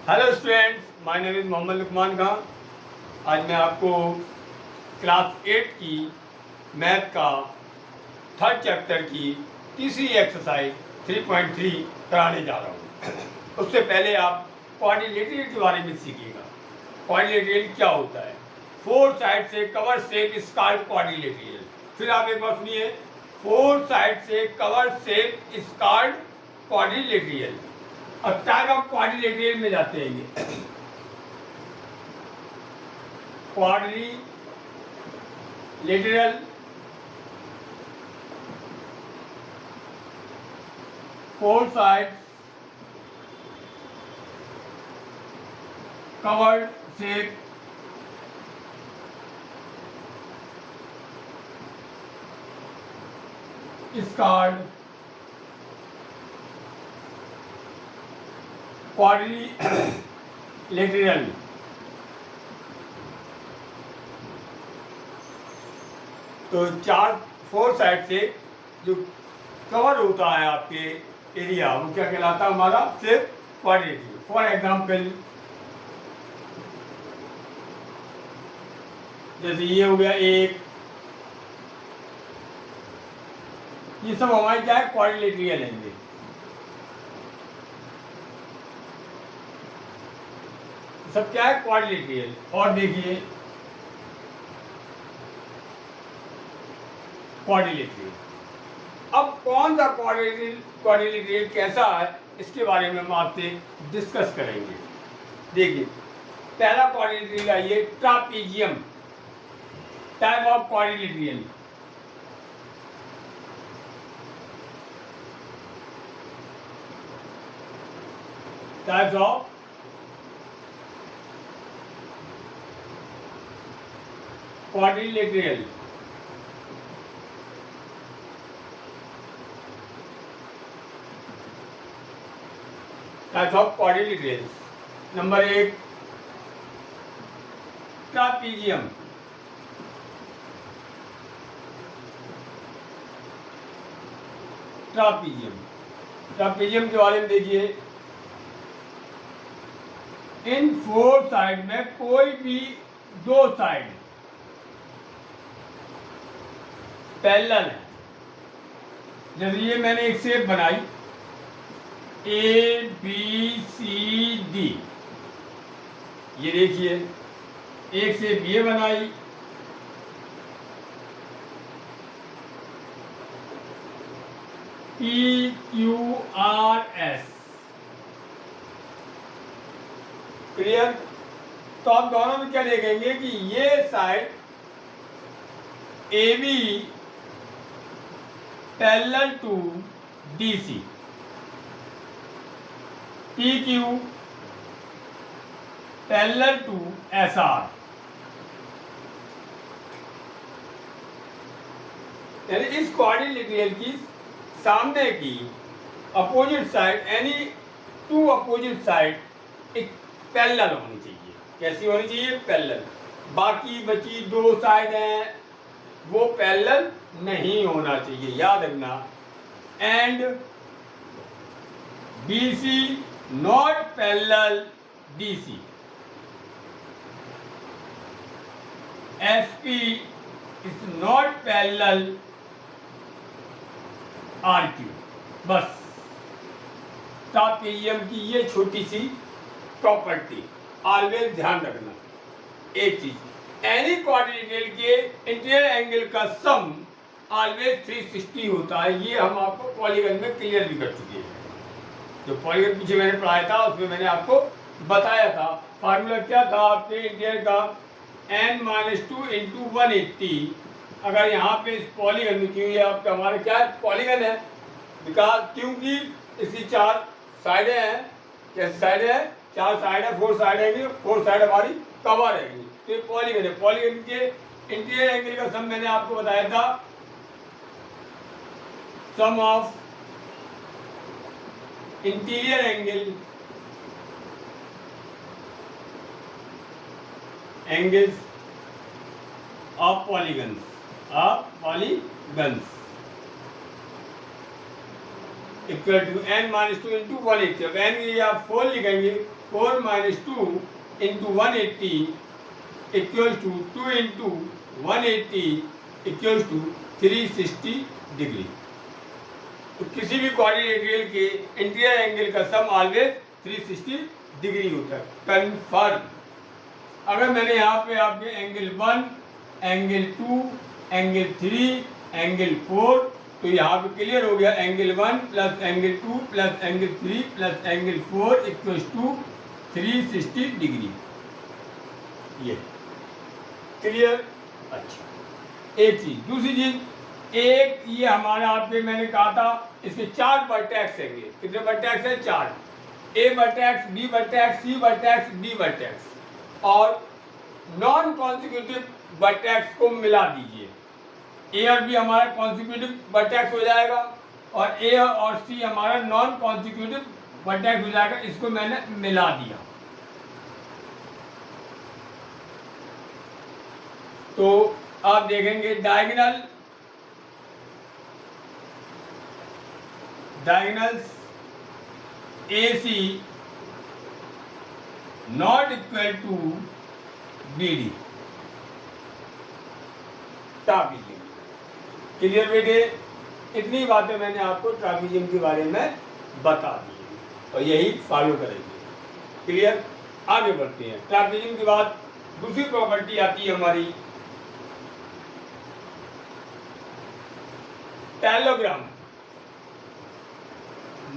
Hello students, my name is Mohammad Luqman Khan. आज मैं आपको क्लास 8 की मैथ का थर्ड चैप्टर की तीसरी एक्सरसाइज 3.3 कराने जा रहा हूँ। उससे पहले आप क्वाड्रिलेटरल के बारे में सीखिएगा। क्वाड्रिलेटरल क्या होता है? फोर साइड से cover shape is called quadrilateral. फिर आप एक बार सुनिए, फोर साइड से cover shape is called quadrilateral. अब टाइप ऑफ क्वाड्रिलेटरल में जाते हैं ये quadrilateral four sides covered shape is called quadrilateral। तो फोर साइड से जो कवर होता है आपके एरिया, वो क्या कहलाता है? हमारा सिर्फ क्वाड्रिलेटरल। फॉर एग्जांपल, जैसे ये हो गया एक, ये सब हमारे क्या है? क्वाड्रिलेटरल है। सब क्या है? क्वाड्रिलेटरल। और देखिए क्वाड्रिलेटरल। अब कौन सा क्वाड्रिलेटरल कैसा है, इसके बारे में हम आपसे डिस्कस करेंगे। देखिए, पहला क्वाड्रिलेटरल आइए, trapezium type of quadrilateral. Types of quadrilateral. Types of quadrilateral. Number एक, ट्रापीजियम। ट्रापीजियम के बारे में देखिए, इन फोर साइड में कोई भी दो साइड पैरेलल है। जैसे ये मैंने एक शेप बनाई ABCD, ये देखिए एक शेप ये बनाई, PQRS। क्लियर? तो आप दोनों में क्या देखेंगे कि ये side AB parallel to DC, PQ parallel to SR। यानी इस क्वाड्रिलेटरल की सामने की अपोजिट साइड, यानी टू अपोजिट साइड एक पैरेलल होनी चाहिए। कैसी होनी चाहिए? पैरेलल। बाकी बची दो साइड हैं, वो पैरेलल नहीं होना चाहिए, याद रखना। And BC not parallel DC, SP is not parallel RQ। बस ट्रापीजियम की ये छोटी सी प्रॉपर्टी ऑलवेज ध्यान रखना। एक चीज, एनी क्वाड्रिलेटरल के इंटीरियर एंगल का सम ऑलवेज 360 होता है। ये हम आपको पॉलीगन में क्लियर भी कर चुके हैं। जो पॉलीगन पीछे मैंने पढ़ाया था उसमें मैंने आपको बताया था। फार्मूला क्या था आपके इंटीरियर का? n-2 into 180। अगर यहाँ पे इस पॉलीगन में, क्यों ये आपका हमारा क्या है? पॉलीगन है। बिकॉज क्योंकि इसकी चार साइडें हैं। कैसी साइडें हैं? चार साइड है, फोर साइड है, फोर साइड हमारी कवर है। तो ये पॉलीगन है। पॉलीगन के इंटीरियर एंगल का सम मैंने आपको बताया था, sum of interior angle angles of polygons equal to n minus two into 180। अब n की आप 4 लिखेंगे, 4 minus two into 180 equal to 2 into 180 equal to 360 degree. तो किसी भी क्वाड्रिलेटरल के इंटीरियर एंगल का सम ऑलवेज 360 डिग्री होता है, कन्फर्म। अगर मैंने यहाँ पे आपके एंगल 1, एंगल 2, एंगल 3, एंगल 4, तो यहाँ पे क्लियर हो गया, angle 1 plus angle 2 plus angle 3 plus angle 4 equal to 360 degree. ये क्लियर। अच्छा, एक चीज, दूसरी चीज, एक ये हमारा आपके मैंने कहा था इसके 4 वर्टेक्स हैं। कितने वर्टेक्स है? 4। ए वर्टेक्स, बी वर्टेक्स, सी वर्टेक्स, डी वर्टेक्स, और नॉन कॉन्सिक्यूटिव वर्टेक्स को मिला दीजिए। ए और बी हमारा कॉन्सिक्यूटिव वर्टेक्स हो जाएगा और ए और सी हमारा नॉन कॉन्सिक्यूटिव वर्टेक्स हो जाएगा। इसको मैंने मिला दिया। तो आप देखेंगे diagonals AC not equal to BD। Trapezium. Clear बेटे? इतनी बातें मैंने आपको ट्रापीजियम के बारे में बता दी और यही फॉलो करेंगे। क्लियर? आगे बढ़ते हैं। ट्रापीजियम के बाद दूसरी प्रॉपर्टी आती है हमारी पैरेललोग्राम।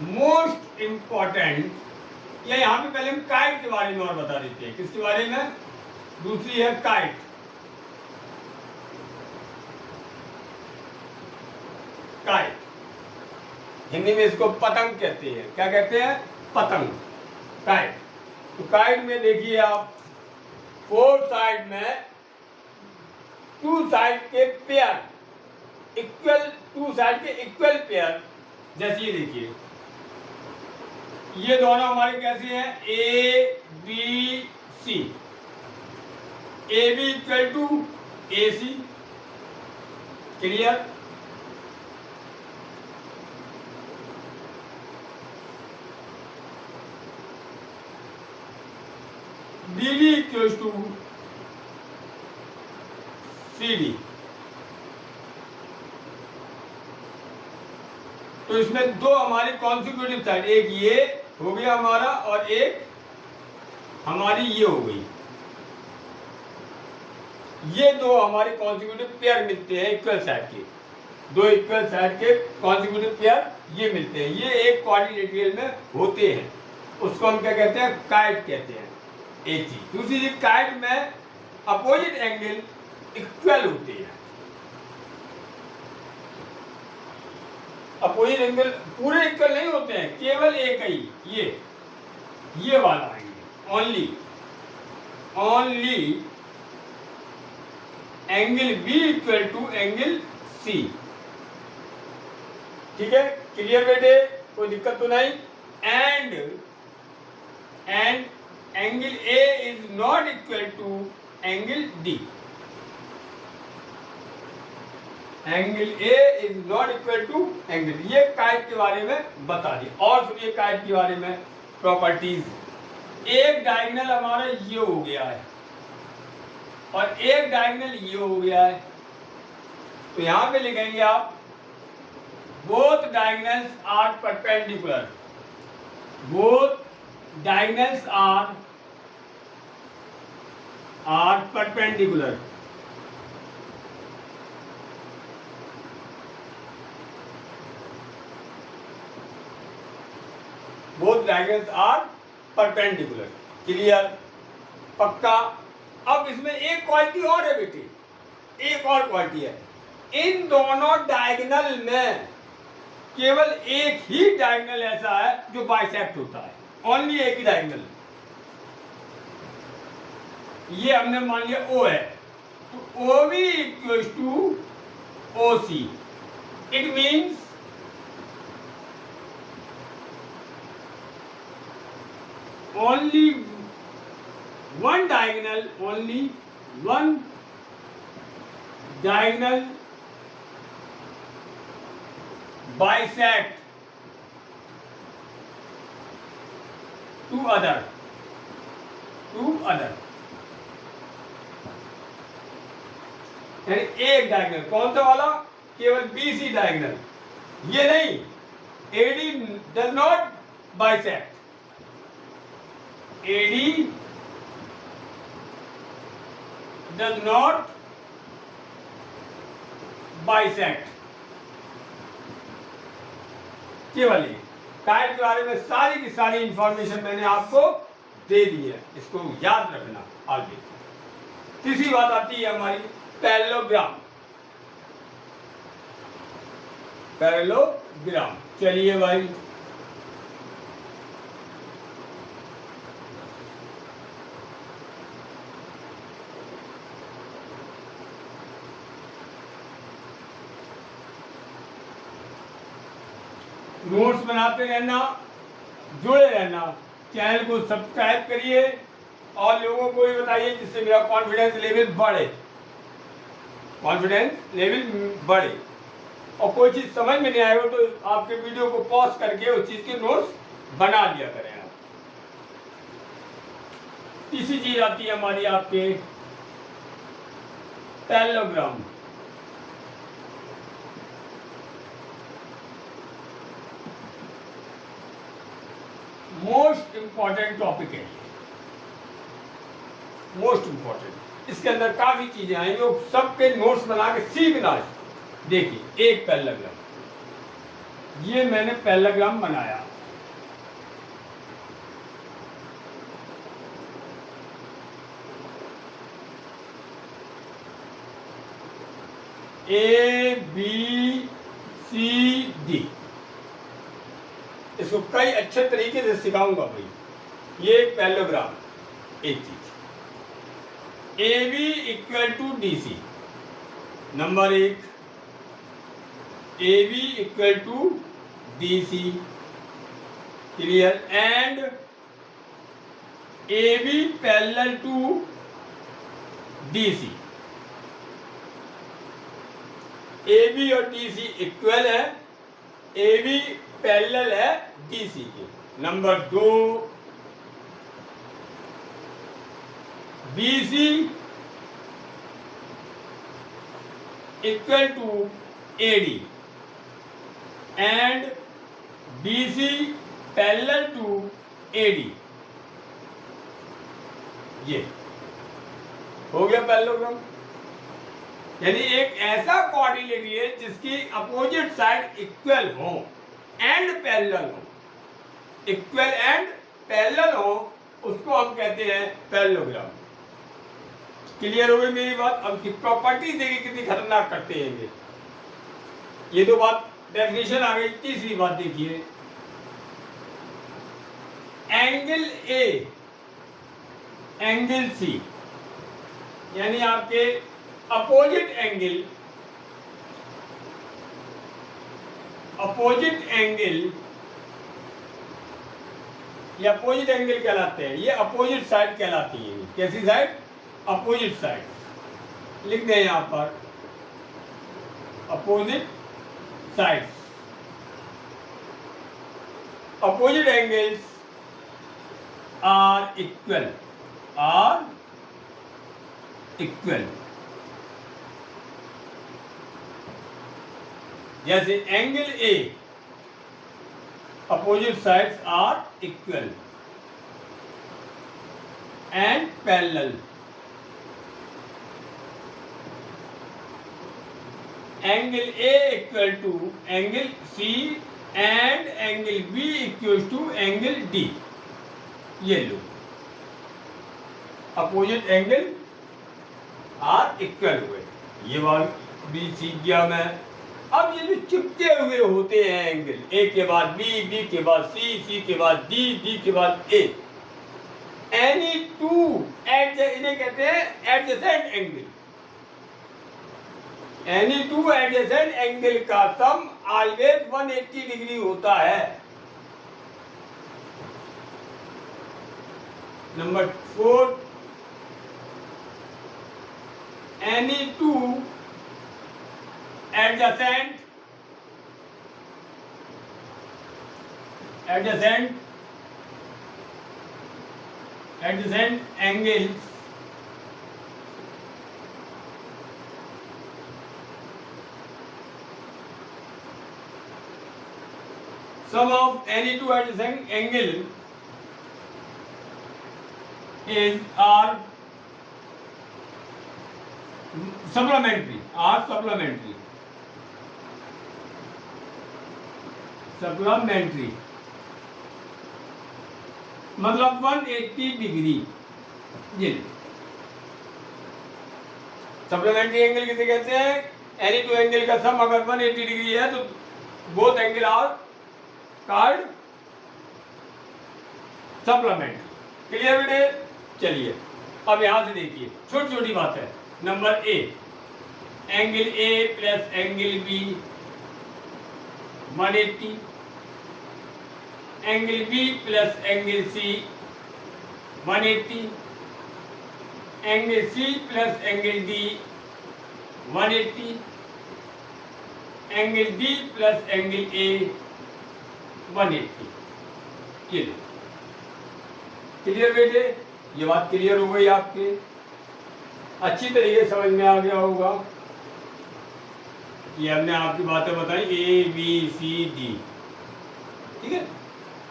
मोस्ट इंपॉर्टेंट, या यहाँ पे पहले हम काइट के बारे में और बता देते हैं। किसके बारे में? दूसरी है काइट। काइट हिंदी में इसको पतंग कहते हैं। क्या कहते हैं? पतंग, काइट। तो काइट में देखिए आप, 4 साइड में 2 साइड के पेयर इक्वल, 2 साइड के इक्वल पेयर, जैसे ये देखिए, ये दोनों हमारे कैसे हैं? A B C. A B equal to A C. Clear? B D equal to C D. तो इसमें दो हमारी कॉन्सिक्यूटिव साइड, एक ये हो गया हमारा और एक हमारी ये हो गई। ये दो हमारे कॉन्सिक्यूटिव पेयर मिलते हैं इक्वल साइड के, दो इक्वल साइड के कॉन्सिक्यूटिव पेयर ये मिलते हैं। ये एक क्वाड्रिलेटरल में होते हैं, उसको हम क्या कहते हैं? काइट कहते हैं। एक चीज। दूसरी चीज, काइट में अपोजिट एंगल इक्वल होते हैं। अपोजिट एंगल पूरे इक्वल नहीं होते हैं, केवल एक ही ये वाला angle, only angle B equal to angle C. ठीक है? क्लियर बेटे? कोई दिक्कत तो नहीं? And angle A is not equal to angle D. Angle A is not equal to angle. ये काइट के बारे में बता दिया। और सुनिए काइट के बारे में प्रॉपर्टीज। एक डायगोनल हमारा ये हो गया है और एक डायगोनल ये हो गया है, तो यहां पे लिखेंगे आप both diagonals are perpendicular. Both diagonals are perpendicular. Both diagonals are perpendicular. Clear? पक्का? अब इसमें एक क्वालिटी और है बेटी, एक और क्वालिटी है। इन दोनों डायगोनल में केवल एक ही डायगोनल ऐसा है जो बाइसेक्ट होता है, ओनली एक ही डायगोनल। ये हमने मान लिया O है, तो OB equal to OC। It means only one diagonal bisect to other, यानी एक डायगोनल। कौन सा वाला? केवल BC डायगोनल, ये नहीं। AD does not bisect, AD does not bisect. केवल ये काइट के बारे में सारी की सारी इंफॉर्मेशन मैंने आपको दे दी है, इसको याद रखना आगे। तीसरी बात आती है हमारी पैरेललोग्राम। पैरेललोग्राम, चलिए भाई नोट्स बनाते रहना, जुड़े रहना, चैनल को सब्सक्राइब करिए और लोगों को भी बताइए जिससे मेरा कॉन्फिडेंस लेवल बढ़े, और कोई चीज़ समझ में नहीं आएगा तो आपके वीडियो को पॉज करके उस चीज़ के नोट्स बना लिया करें आप। तीसरी चीज आती है हमारी आपके पैरेललोग्राम। मोस्ट इंपॉर्टेंट टॉपिक है, मोस्ट इंपॉर्टेंट। इसके अंदर काफी चीजें आई जो सबके नोट्स बना के सीखना है। देखिए एक पैरेललोग्राम, ये मैंने पैरेललोग्राम बनाया, ABCD। इसको कई अच्छे तरीके से सिखाऊंगा भाई। ये पैरेललोग्राम एक चीज, AB equal to DC, number एक, AB equal to DC, clear, and AB parallel to DC। AB और DC इक्वल है, AB पैरेलल है DC के। नंबर दो, BC equal to AD and BC parallel to AD। ये हो गया parallelogram. यानी एक ऐसा कोऑर्डिनेट है जिसकी अपोजिट साइड इक्वल हो एंड पैरेलल हो, इक्वल एंड पैरेलल हो, उसको हम कहते हैं पैरेललोग्राम। क्लियर हो गई मेरी बात? अब इसकी प्रॉपर्टी देखिए कितनी खतरनाक करते हैं ये तो बात डेफिनेशन आ गई। तीसरी बात देखिए, एंगल A एंगल C, यानी आपके अपोजिट एंगल या अपोजिट एंगल कहलाते हैं। ये अपोजिट साइड कहलाती है। कैसी साइड? Opposite side. लिख दें यहां पर opposite sides. Opposite angles are equal, जैसे angle A opposite sides are equal and parallel. Angle A equal to angle C and angle B equal to angle D। ये लो, अपोजिट एंगल आर इक्वल हुए। ये बात भी सीख गया मैं। अब ये जो चिपके हुए होते हैं एंगल, A के बाद B, B के बाद C, C के बाद D, D के बाद A, एनी टू इन्हें कहते हैं adjacent angle. Any two adjacent angle का सम ऑलवेज 180 डिग्री होता है। Number 4, any two adjacent adjacent angles sum of any two adjacent angle is are supplementary मतलब 180 डिग्री। जी सप्लीमेंट्री एंगल किसे कहते हैं? एनी टू एंगल का सम अगर 180 डिग्री है तो both angle are called supplementary. Clear बेटे? चलिए अब यहां से देखिए छोटी छोटी बात है। Number A, angle A plus angle B 180, angle B plus angle C 180, angle C plus angle D 180, angle D plus angle A 180। ये क्लियर बेटे? ये बात क्लियर हो गई आपके? अच्छी तरीके से समझ में आ गया होगा। ये हमने आपकी बातें बताई ए बी सी डी, ठीक है?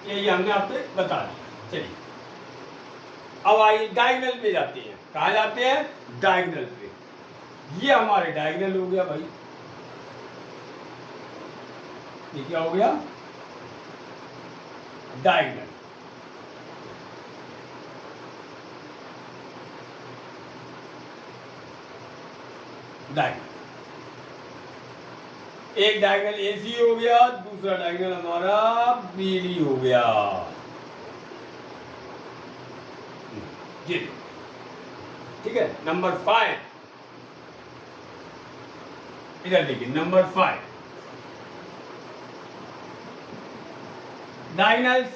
ये हमने आपको बता दी। चलिए अब आइए डायगोनल पे जाते हैं। कहाँ जाते हैं? डायगोनल पे। ये हमारे डायगोनल हो गया भाई। ये क्या हो गया? डायगोनल। डायगोनल एक डायगोनल AC हो गया, दूसरा डायगोनल हमारा BD हो गया। जी ठीक है। नंबर 5 इधर देखिए। नंबर 5 डायगोनल्स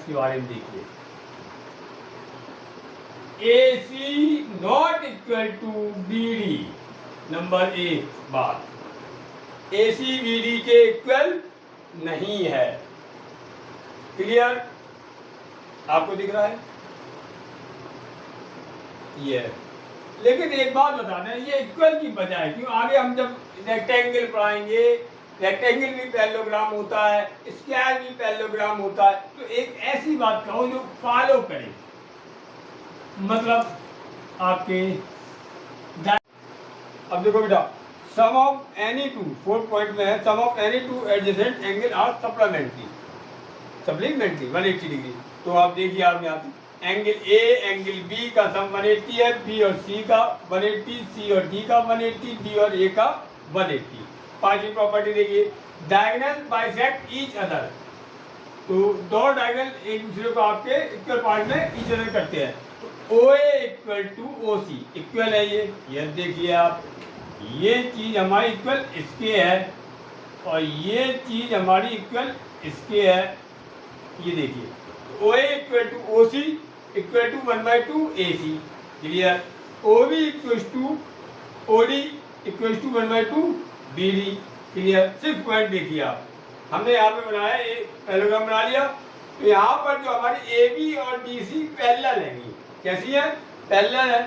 के बारे में देखिए। AC not equal to BD। Number 1 बात, AC BD के इक्वल नहीं है। क्लियर? आपको दिख रहा है ये? लेकिन एक बात बताना है, ये इक्वल की बजाय क्यों? आगे हम जब रेक्टेंगल पढ़ाएंगे, रेक्टेंगल भी पैरेललोग्राम होता है, स्क्वायर भी पैरेललोग्राम होता है। तो एक ऐसी बात कहो जो फॉलो करे, मतलब आपके। अब देखो बेटा, sum of any two 4 point में है, sum of any two adjacent angle are supplementary 180 degree. तो आप देखिए, आप यहाँ पे एंगल ए एंगल बी का सम 180 है, बी और सी का 180, सी और डी का 180, डी और ए का 180। पांचवी प्रॉपर्टी देखिए, डायगोनल बाइसेक्ट ईच अदर। तो दो डायगोनल एक दूसरे को आपके इक्वल पार्ट में ईच अदर करते हैं। OA equal to OC equal है ये देखिए आप, ये चीज हमारी इक्वल इसके है और ये चीज हमारी इक्वल इसके है। ये देखिए, OA equal to OC equal to 1/2 AC। Clear? OB equal to OD equal to 1/2 BD। Clear? 6 point देखिए आप, हमने यहाँ पे बनाया, एक पैरेललोग्राम बना लिया। तो यहाँ पर जो हमारी AB और DC पैरेलल है, कैसी है? पैरेलल है।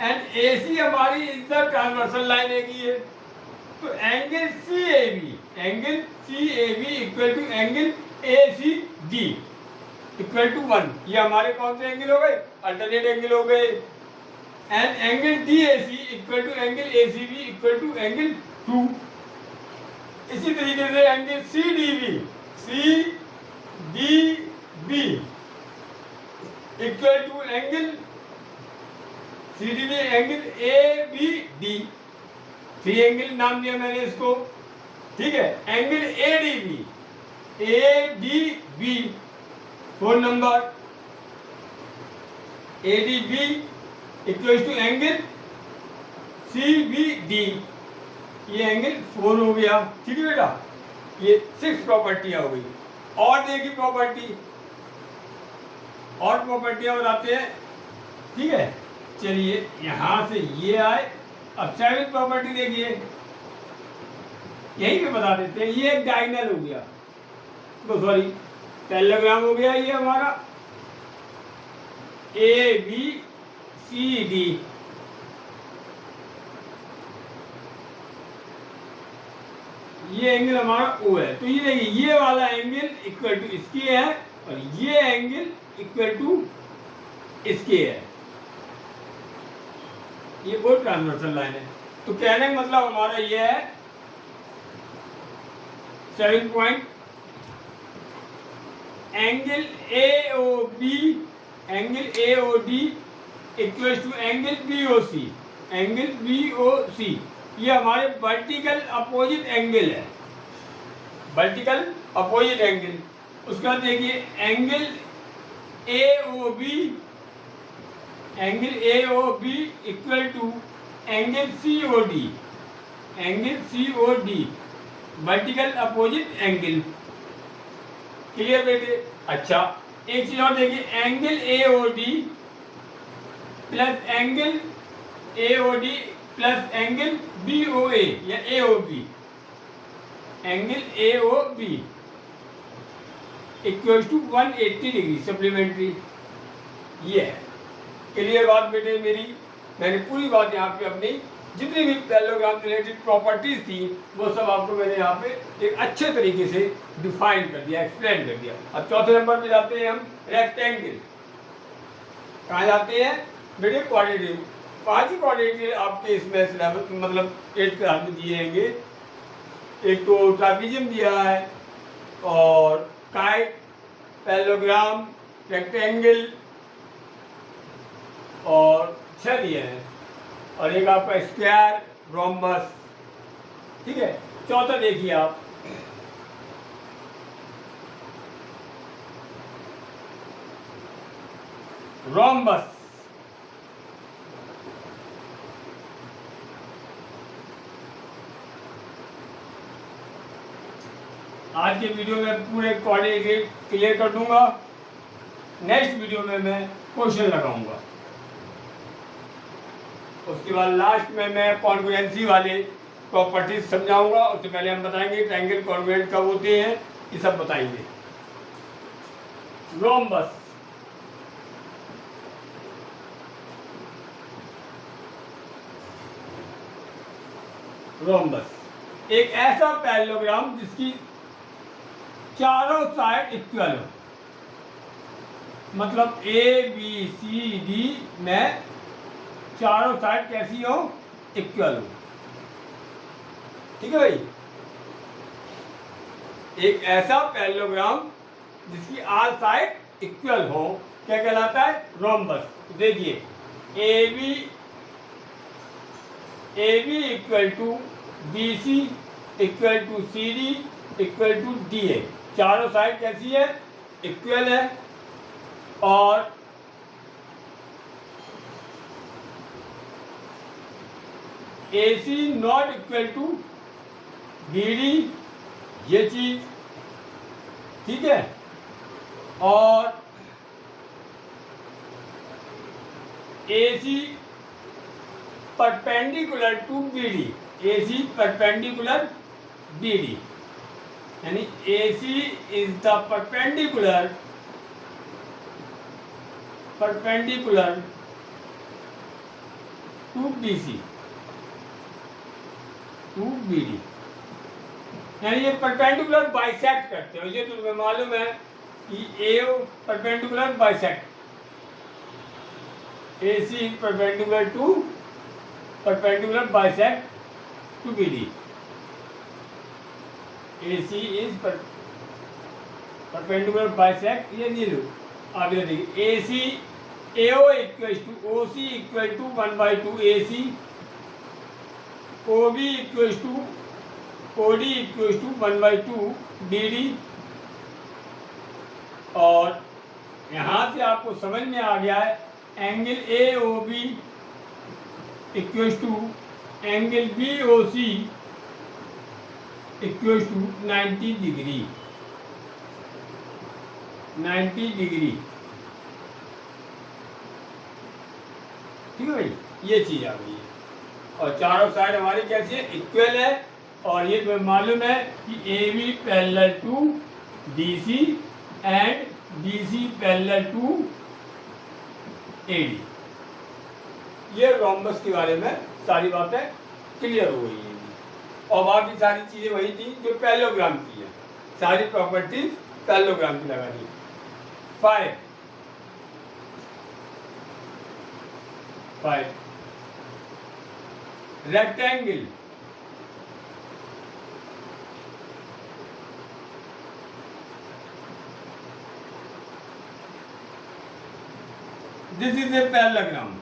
एंड AC हमारी इस द ट्रांसवर्सल लाइन है। तो angle CAB equal to angle ACD equal to 1। ये हमारे कौन से एंगल हो गए? अल्टरनेट एंगल हो गए। And angle DAC equal to angle ACB equal to angle 2। इसी तरीके से angle CDB equal to angle CDB angle ABD। 3 angle नाम दिया मैंने इसको, ठीक है? Angle ADB 4 number ADB equal to angle CBD। ये एंगल 4 हो गया। ठीक है बेटा? ये 6 प्रॉपर्टियां हो गई। और देखिए प्रॉपर्टियां बताते हैं। ठीक है? चलिए यहां से ये आए। अब 7 प्रॉपर्टी देखिए, यही पे बता देते हैं। ये एक डायगोनल हो गया, तो सॉरी पैरेललोग्राम हो गया ये हमारा ए बी सी डी। ये एंगल हमारा ओ है, तो ये देखिए ये वाला एंगल इक्वल टू इसके है और ये एंगल इक्वल टू इसके है। ये वो ट्रांसवर्सल लाइन है। तो कहने का मतलब हमारा ये है 7 point angle A O D equal to angle B O C. ये हमारे वर्टिकल अपोजिट एंगल है, वर्टिकल अपोजिट एंगल। उसके बाद देखिए angle A O B equal to angle C O D, vertical opposite angle. Clear बेटे? अच्छा एक चीज और देखिए, angle A O D plus angle B O A या A O B, angle A O B equal to 180 degree supplementary. ये है। Clear बात बेटे मेरी? मैंने पूरी बात यहाँ पे अपनी जितनी भी पैरेललोग्राम से रिलेटेड प्रॉपर्टीज थी वो सब आपको मैंने यहाँ पे एक अच्छे तरीके से डिफाइन कर दिया, एक्सप्लेन कर दिया। अब चौथे नंबर पे जाते हैं हम, रेक्टेंगल। कहाँ जाते हैं बेटे? क्वाड्रेटिक। 5 क्वाड्रेटिक आपके इसमें सिलेबस मतलब 8 क्लास में दिए होंगे। एक तो ट्रापीजियम दिया है और काइट, पैरेललोग्राम, रेक्टेंगल और 6 दिए हैं, और एक आपका स्क्वायर, रोम्बस। ठीक है, चौथा देखिए आप, रोम्बस। आज के वीडियो में पूरे कोऑर्डिनेट क्लियर कर दूंगा, नेक्स्ट वीडियो में मैं क्वेश्चन लगाऊंगा। उसके बाद लास्ट में मैं कॉन्ग्रुएंसी वाले प्रॉपर्टीज समझाऊंगा। उससे पहले हम बताएंगे ट्रायंगल कॉन्ग्रुएंट कब होते हैं, ये सब बताएंगे। रोम्बस, रोम्बस एक ऐसा पैरेललोग्राम जिसकी चारों साइड इक्वल हो, मतलब ए बी सी डी में चारों साइड कैसी हो? इक्वल हो। ठीक है भाई? एक ऐसा पैरेललोग्राम जिसकी आल साइड इक्वल हो क्या कहलाता है? रोम्बस। देखिए A B equal to B C equal to C D equal to D A. चारों साइड कैसी है? इक्वल है। और AC not equal to BD, ये चीज ठीक है। और AC perpendicular to BD, AC perpendicular BD, यानी AC is the perpendicular to BC to BD, यानी ये परपेंडिकुलर बाइसेक्ट करते हो। ये तुम्हें मालूम है कि AO perpendicular bisect, AC is perpendicular bisect to BD। AC is perpendicular bisect, ये नहीं लो आप, ये देखिए AC AO equal to OC equal to 1/2 AC, OB equal to OD equal to 1/2 BD। और यहाँ से आपको समझ में आ गया है angle AOB equal to angle BOC equal to 90 degree, 90 degree. ठीक है भाई, ये चीज आ गई है। और चारों साइड हमारी कैसी है? इक्वल है। और ये तुम्हें मालूम है कि AB parallel to DC and BC parallel to AD। ये रोम्बस के बारे में सारी बातें क्लियर हो गई हैं और बाकी सारी चीज़ें वही थी जो पैरेललोग्राम की है। सारी प्रॉपर्टीज पैरेललोग्राम की लगा दी। 5 rectangle. This is a parallelogram.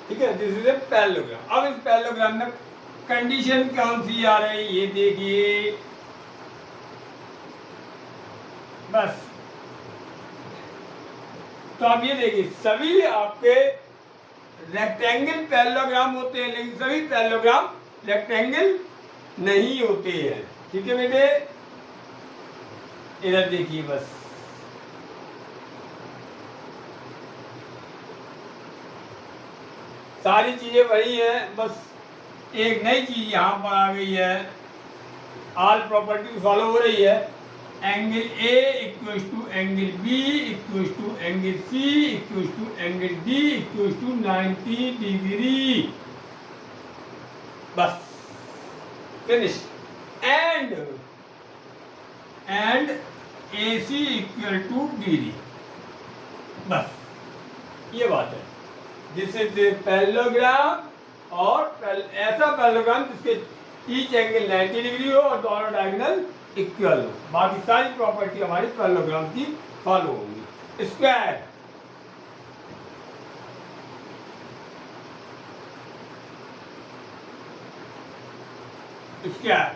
ठीक है, दिस इज ए पैरेललोग्राम। अब इस पैरेललोग्राम में कंडीशन कौन सी आ रही है ये देखिए बस। तो आप ये देखिए सभी आपके रेक्टेंगल पैरेललोग्राम होते हैं, लेकिन सभी पैरेललोग्राम रेक्टेंगल नहीं होते हैं। ठीक है बेटे, इधर देखिए बस। सारी चीजें वही हैं, बस एक नई चीज यहाँ पर आ गई है। ऑल प्रॉपर्टी फॉलो हो रही है। Angle A equals to angle B equals to angle C equals to angle D equals to 90 degree. बस finish. And AC equal to DD। बस ये बात है। दिस इज पैरेललोग्राम और ऐसा पैरेललोग्राम जिसके ईच एंगल 90 डिग्री हो और दोनों डायगोनल इक्वल हो। बाकी सारी प्रॉपर्टी हमारी पैरेललोग्राम की फॉलो होगी। स्क्वायर, स्क्वायर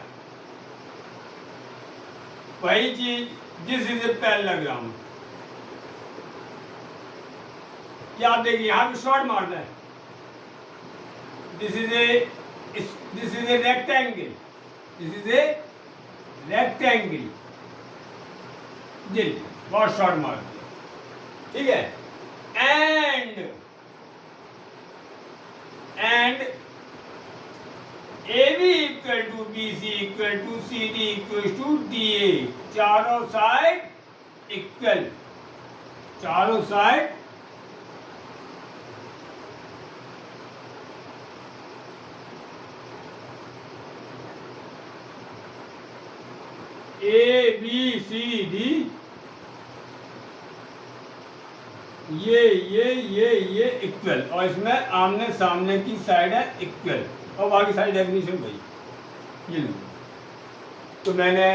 वही चीज। This is a parallelogram. क्या आप देखिए यहां भी शॉर्ट मारना है। This is a rectangle. This is a rectangle. जी बहुत शॉर्ट मार दिया। ठीक है। And AB equal to BC equal to CD equal to DA। चारों साइड इक्वल, चारों साइड ABCD ये इक्वल और इसमें आमने सामने की साइड है इक्वल और बाकी सारी डेफिनेशन वही। ये लो, तो मैंने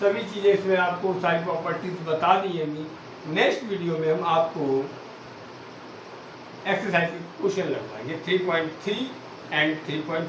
सभी चीज़ें इसमें आपको सारी प्रॉपर्टीज बता दी है। नेक्स्ट वीडियो में हम आपको एक्सरसाइज के क्वेश्चन लगवाएंगे 3.3 एंड 3.4।